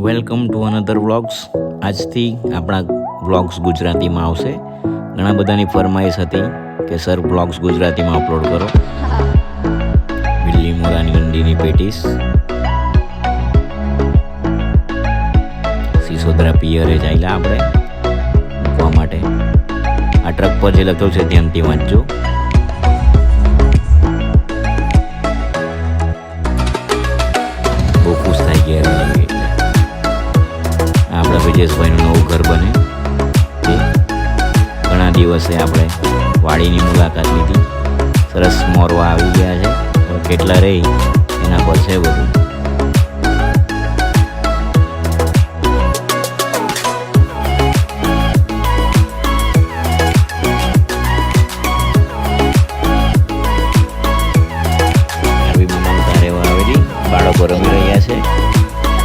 Welcome to another vlogs. આજથી આપણા vlogs ગુજરાતીમાં આવશે. ઘણા બધાની ફરમાઈશ હતી કે સર વ્લોગ્સ ગુજરાતીમાં અપલોડ કરો. બિલ્લી મોરાની ઈંડીની પેટીસ સિસોદરા પિયરે ચાલ્યા આપણે મૂકવા માટે. આ ટ્રક પર જે લખ્યું છે ધ્યાનથી વાંચજો. બહુ ખુશ થઈ ગયા એટલે આપણા વિજેશભાઈનું નવું ઘર બને તે ઘણા દિવસે આપણે વાડીની મુલાકાત લીધી. સરસ મોરવા આવી ગયા છે, કેટલા રહી એના પર છે બધું.